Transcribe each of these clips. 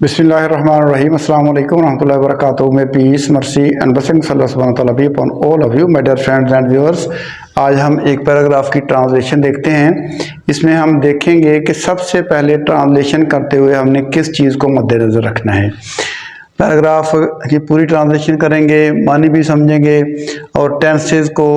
बिस्मिल्लाहिर्रहमानिर्रहीम अस्सलाम वालेकुम रहमतुल्लाहि व बरकातुहू। May peace mercy and blessings Allah सुब्हानहू व तआला be upon all of you my dear friends and viewers. आज हम एक पैराग्राफ की ट्रांसलेशन देखते हैं। इसमें हम देखेंगे कि सबसे पहले ट्रांसलेशन करते हुए हमने किस चीज़ को मद्देनज़र रखना है। पैराग्राफ की पूरी ट्रांसलेशन करेंगे, मानी भी समझेंगे और टेंसेस को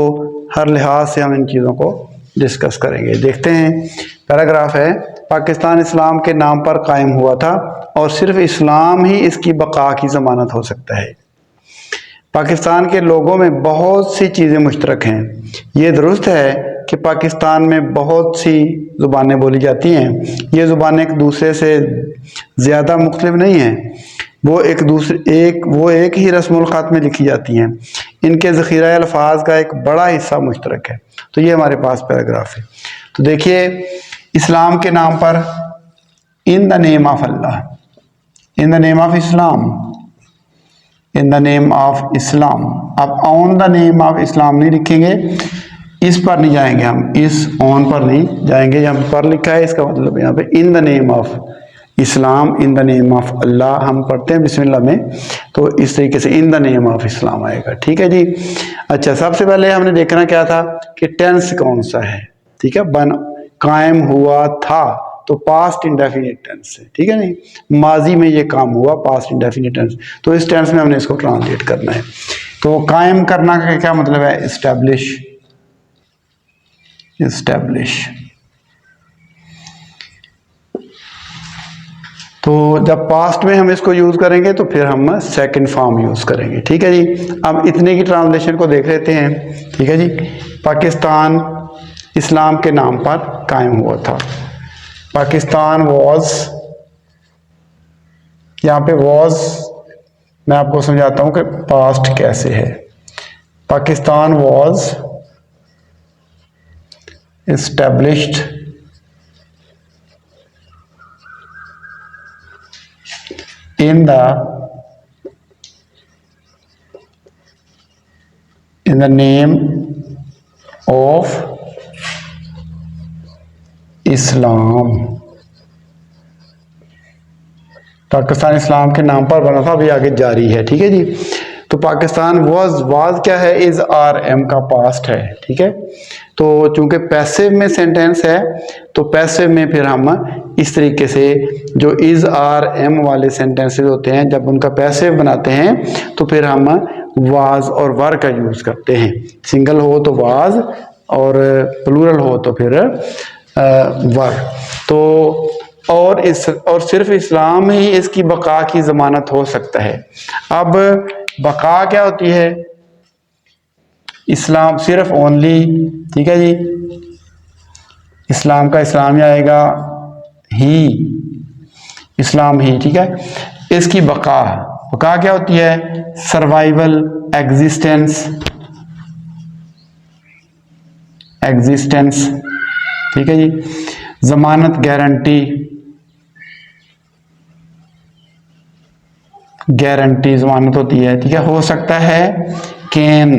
हर लिहाज से हम इन चीज़ों को डिस्कस करेंगे। देखते हैं, पैराग्राफ है, पाकिस्तान इस्लाम के नाम पर कायम हुआ था और सिर्फ इस्लाम ही इसकी बका की ज़मानत हो सकता है। पाकिस्तान के लोगों में बहुत सी चीज़ें मुश्तरक हैं। ये दुरुस्त है कि पाकिस्तान में बहुत सी ज़ुबानें बोली जाती हैं। ये ज़ुबानें एक दूसरे से ज़्यादा मुख्तलिफ नहीं हैं, वो एक ही रस्मुल ख़त में लिखी जाती हैं। इनके ज़ख़ीरा अल्फाज का एक बड़ा हिस्सा मुश्तरक है। तो ये हमारे पास पैराग्राफ है। तो देखिए, इस्लाम के नाम पर, in the name of Allah, in the name of Islam, in the name of Islam. अब on the name of Islam नहीं लिखेंगे, इस पर नहीं जाएंगे हम, इस ऑन पर नहीं जाएंगे। यहाँ पर लिखा है, इसका मतलब यहाँ पे in the name of Islam, in the name of Allah हम पढ़ते हैं बिस्मिल्लाह में, तो इस तरीके से in the name of Islam आएगा। ठीक है जी। अच्छा, सबसे पहले हमने देखना क्या था कि टेंस कौन सा है। ठीक है, बन कायम हुआ था तो पास्ट इंडेफिनिट टेंस है। ठीक है, नहीं माजी में ये काम हुआ, पास्ट इंडेफिनिट टेंस, तो इस टेंस में हमने इसको ट्रांसलेट करना है। तो कायम करना का क्या मतलब है? Establish, establish. तो जब पास्ट में हम इसको यूज करेंगे तो फिर हम सेकंड फॉर्म यूज करेंगे। ठीक है जी। अब इतने की ट्रांसलेशन को देख लेते हैं। ठीक है जी। पाकिस्तान इस्लाम के नाम पर कायम हुआ था। पाकिस्तान वॉज, यहाँ पे वॉज मैं आपको समझाता हूँ कि पास्ट कैसे है। Pakistan was established in the name of इस्लाम। पाकिस्तान इस्लाम के नाम पर बना था, अभी आगे जारी है। ठीक है जी। तो पाकिस्तान वाज क्या है? इज आर एम का पास्ट है। ठीक है, तो चूंकि पैसिव में सेंटेंस है तो पैसिव में फिर हम इस तरीके से जो इज आर एम वाले सेंटेंसेस होते हैं, जब उनका पैसिव बनाते हैं तो फिर हम वाज और वर का यूज करते हैं। सिंगल हो तो वाज और प्लूरल हो तो फिर वर। तो और सिर्फ इस्लाम ही इसकी बका की ज़मानत हो सकता है। अब बका क्या होती है? इस्लाम सिर्फ ओनली। ठीक है जी। इस्लाम का इस्लाम ही आएगा, ही, इस्लाम ही। ठीक है, इसकी बका, बका क्या होती है? Survival, existence, existence. ठीक है जी। जमानत, गारंटी, गारंटी जमानत होती है। ठीक है, हो सकता है, कैन।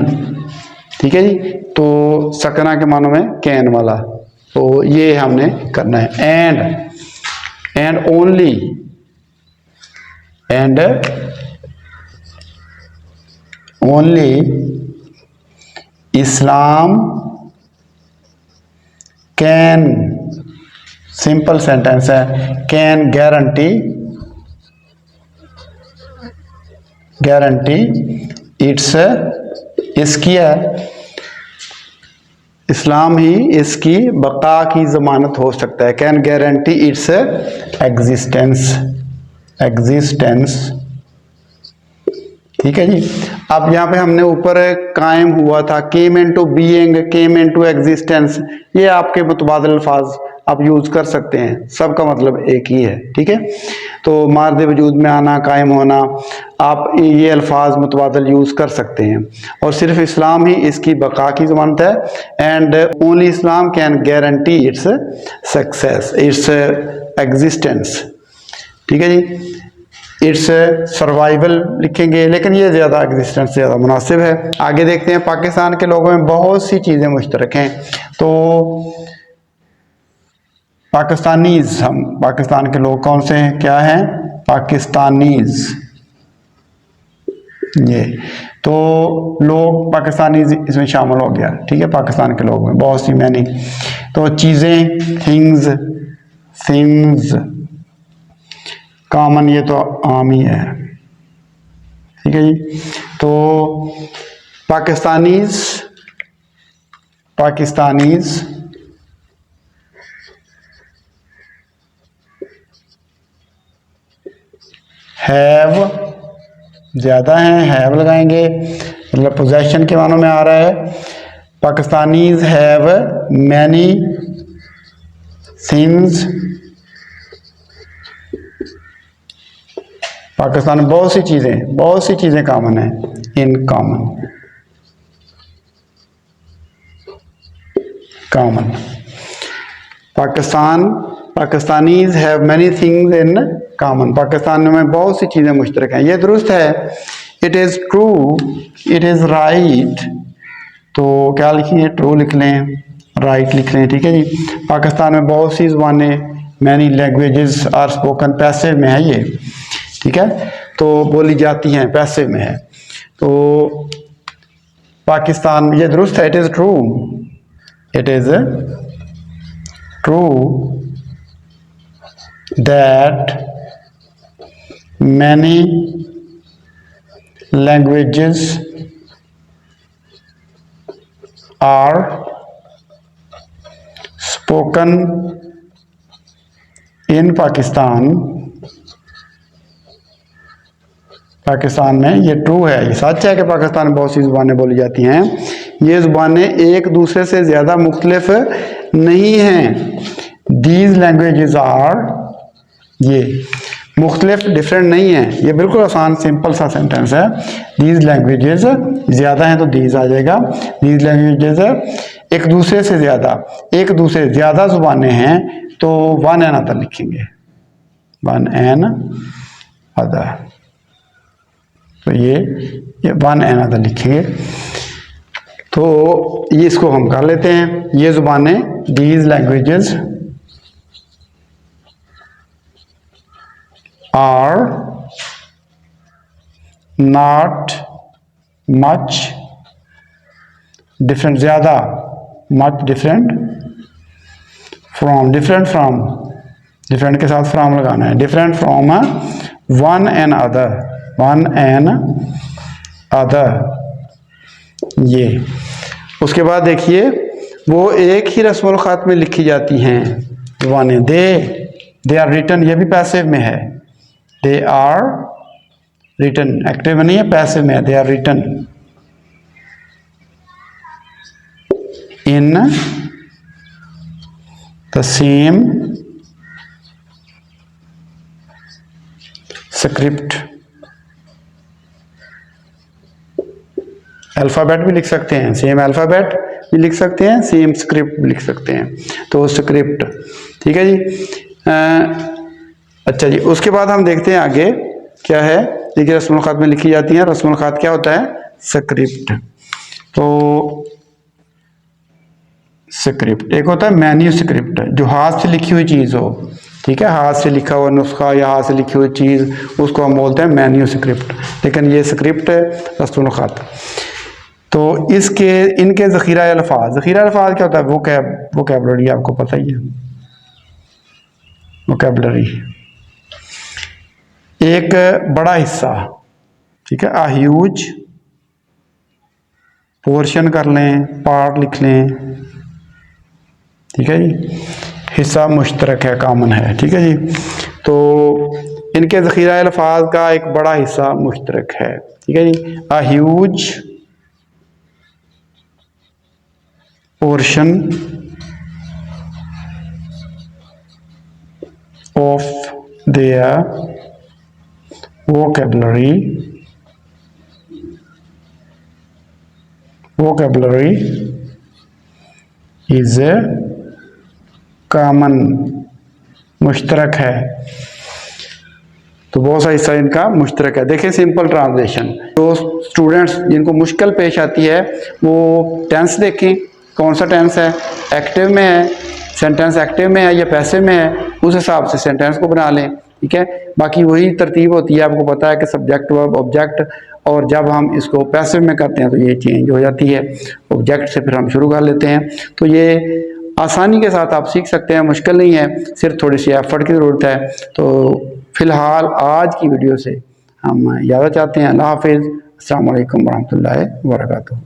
ठीक है जी। तो सकना के मानों में कैन वाला, तो ये हमने करना है। And only, and only Islam can, simple sentence है, कैन गारंटी, गारंटी इट्स, इसकी है, इस्लाम ही इसकी बका की ज़मानत हो सकता है। Can guarantee its existence, existence. ठीक है जी। अब यहाँ पे हमने ऊपर कायम हुआ था, came into being, came into existence, ये आपके मुतबादिल अल्फाज आप यूज कर सकते हैं, सबका मतलब एक ही है। ठीक है, तो मार्द वजूद में आना, कायम होना, आप ये अल्फाज मुतबादिल यूज कर सकते हैं। और सिर्फ इस्लाम ही इसकी बका की ज़मानत है। And only Islam can guarantee its success, its existence. ठीक है जी। इट्स सर्वाइवल लिखेंगे, लेकिन ये ज़्यादा एग्जिस्टेंस से ज़्यादा मुनासिब है। आगे देखते हैं, पाकिस्तान के लोगों में बहुत सी चीज़ें मुश्तरक हैं। तो पाकिस्तानीज, हम पाकिस्तान के लोग कौन से हैं, क्या हैं? पाकिस्तानीज, ये तो लोग पाकिस्तानीज इसमें शामिल हो गया, ठीक है, पाकिस्तान के लोग में बहुत सी मैनी। तो चीज़ें, थिंग्स, थिंग्स, कॉमन ये तो आम ही है, ठीक है जी। तो पाकिस्तानीज, पाकिस्तानीज हैव, ज़्यादा हैं, हैव लगाएंगे, मतलब पोजेशन के मानों में आ रहा है। Pakistanis have many things, Pakistan में बहुत सी चीज़ें कॉमन है, in common, common. Pakistanis have many things in common, Pakistan में बहुत सी चीज़ें मुश्तरक हैं, ये दुरुस्त है। It is true, it is right, तो क्या लिखेंगे, ट्रू लिख लें, राइट लिख लें, ठीक है जी। पाकिस्तान में बहुत सी ज़ुबानें, many languages are spoken, passive में है ये, ठीक है, तो बोली जाती हैं, पैसिव में है। तो पाकिस्तान, ये दुरुस्त है, it is true, it is true that many languages are spoken in Pakistan, Pakistan में ये ट्रू है, ये सच है कि पाकिस्तान में बहुत सी ज़ुबानें बोली जाती हैं। ये ज़ुबानें एक दूसरे से ज़्यादा मुख्तलिफ नहीं हैं। दीज लैंग्वेजेस आर, ये मुख्तलिफ, डिफरेंट नहीं है, ये बिल्कुल आसान सिंपल सा सेंटेंस है। दीज लैंग्वेजेस, ज़्यादा हैं तो दीज आ जाएगा। दीज लैंग्वेजेस एक दूसरे से ज़्यादा, एक दूसरे ज़्यादा ज़ुबानें हैं तो वन एन अदर लिखेंगे, वन एन अदर, तो ये वन एन अदर लिखेंगे। तो ये इसको हम कर लेते हैं, ये ज़ुबानें, these languages are not much different, ज़्यादा, much different from, different from, different के साथ फ्रॉम लगाना है, different from one another, one another, ये। उसके बाद देखिए, वो एक ही रस्मुल ख़त में लिखी जाती हैं ज़ुबानें। दे आर रिटन, ये भी पैसिव में है, दे आर रिटन, एक्टिव में नहीं है, पैसिव में है, they are written in the same script, alphabet भी लिख सकते हैं, सेम अल्फ़ाबेट भी लिख सकते हैं, सेम स्क्रिप्ट भी लिख सकते हैं, तो स्क्रिप्ट, ठीक है जी। अच्छा जी, उसके बाद हम देखते हैं आगे क्या है। देखिए, रस्मुल ख़त में लिखी जाती है, रस्मुल ख़त क्या होता है, स्क्रिप्ट। तो स्क्रिप्ट एक होता है मैन्यू स्क्रिप्ट, जो हाथ से लिखी हुई चीज़ हो, ठीक है, हाथ से लिखा हुआ नुस्खा या हाथ से लिखी हुई चीज़, उसको हम बोलते हैं मैन्यू स्क्रिप्ट। लेकिन ये स्क्रिप्ट है रस्मुल ख़त। तो इसके, इनके ज़ख़ीरा अल्फ़ाज़, ज़ख़ीरा अल्फ़ाज़ क्या होता है, वोकैबुलरी, आपको पता ही है, वोकैबुलरी एक बड़ा हिस्सा, ठीक है, आ ह्यूज पोर्शन कर लें, पार्ट लिख लें, ठीक है जी, हिस्सा मुश्तरक है, कॉमन है, ठीक है जी। तो इनके ज़ख़ीरा अल्फ़ाज़ का एक बड़ा हिस्सा मुश्तरक है, ठीक है जी। A huge portion of their vocabulary is a common, मुश्तरक है, तो बहुत सा हिस्सा इनका मुश्तरक है। देखिए सिंपल ट्रांसलेशन, तो स्टूडेंट्स जिनको मुश्किल पेश आती है वो टेंस देखें, कौन सा टेंस है, एक्टिव में है, सेंटेंस एक्टिव में है या पैसिव में है, उस हिसाब से सेंटेंस को बना लें ठीक है। बाकी वही तरतीब होती है, आपको पता है कि सब्जेक्ट वर्ब ऑब्जेक्ट, और जब हम इसको पैसिव में करते हैं तो ये चेंज हो जाती है, ऑब्जेक्ट से फिर हम शुरू कर लेते हैं। तो ये आसानी के साथ आप सीख सकते हैं, मुश्किल नहीं है, सिर्फ थोड़ी सी एफर्ट की ज़रूरत है। तो फ़िलहाल आज की वीडियो से हम इजाज़त चाहते हैं। अल्लाह हाफ़िज़, अस्सलामु अलैकुम वरहमतुल्लाहि वबरकातुहू।